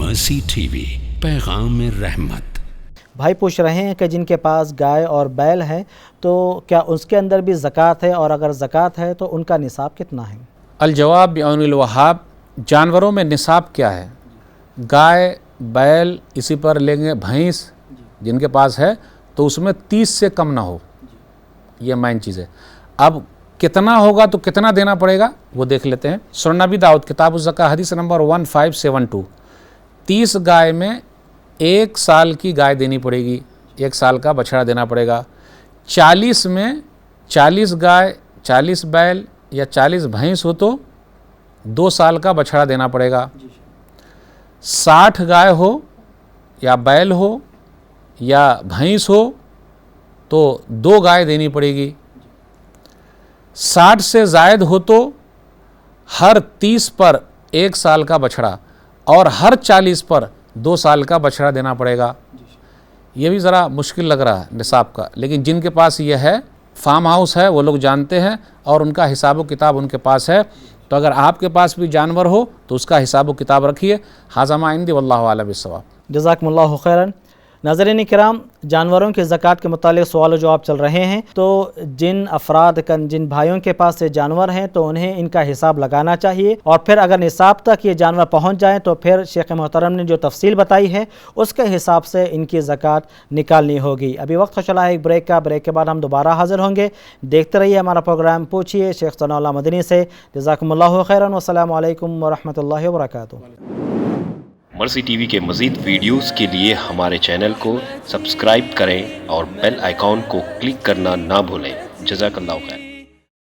مرسی T V, پیغام رحمت۔ بھائی پوچھ رہے ہیں کہ جن کے پاس گائے اور بیل ہے تو کیا اس کے اندر بھی زکوٰۃ ہے، اور اگر زکوٰۃ ہے تو ان کا نصاب کتنا ہے؟ الجواب بعون الوہاب، جانوروں میں نصاب کیا ہے؟ گائے، بیل، اسی پر لیں گے بھینس جن کے پاس ہے تو اس میں 30 سے کم نہ ہو، یہ مین چیز ہے۔ اب کتنا ہوگا تو کتنا دینا پڑے گا وہ دیکھ لیتے ہیں۔ سنن نبی داؤد کتاب الزکاۃ حدیث نمبر 1572، 30 گائے میں 1 سال کی گائے دینی پڑے گی، 1 سال کا بچھڑا دینا پڑے گا۔ 40 میں 40 گائے، 40 بیل یا 40 بھینس ہو تو 2 سال کا بچھڑا دینا پڑے گا۔ 60 گائے ہو یا بیل ہو یا بھینس ہو تو 2 گائے دینی پڑے گی۔ 60 سے زائد ہو تو ہر 30 پر 1 سال کا بچھڑا اور ہر 40 پر 2 سال کا بچھڑا دینا پڑے گا۔ یہ بھی ذرا مشکل لگ رہا ہے نصاب کا، لیکن جن کے پاس یہ ہے، فارم ہاؤس ہے، وہ لوگ جانتے ہیں اور ان کا حساب و کتاب ان کے پاس ہے۔ تو اگر آپ کے پاس بھی جانور ہو تو اس کا حساب و کتاب رکھیے۔ ھذا ما عندی واللہ اعلم بالصواب۔ جزاکم اللہ خیراً۔ ناظرین کرام، جانوروں کی زکوٰۃ کے متعلق سوال و جواب چل رہے ہیں، تو جن افراد جن بھائیوں کے پاس سے جانور ہیں تو انہیں ان کا حساب لگانا چاہیے، اور پھر اگر نصاب تک یہ جانور پہنچ جائیں تو پھر شیخ محترم نے جو تفصیل بتائی ہے اس کے حساب سے ان کی زکوٰۃ نکالنی ہوگی۔ ابھی وقت چلا ہے ایک بریک کا، بریک کے بعد ہم دوبارہ حاضر ہوں گے۔ دیکھتے رہیے ہمارا پروگرام پوچھیے شیخ ثناء اللہ مدنی سے۔ جزاکم اللہ خیراً، والسلام علیکم ورحمۃ اللہ وبرکاتہ۔ مرسی ٹی وی کے مزید ویڈیوز کے لیے ہمارے چینل کو سبسکرائب کریں اور بیل آئیکن کو کلک کرنا نہ بھولیں۔ جزاک اللہ خیر۔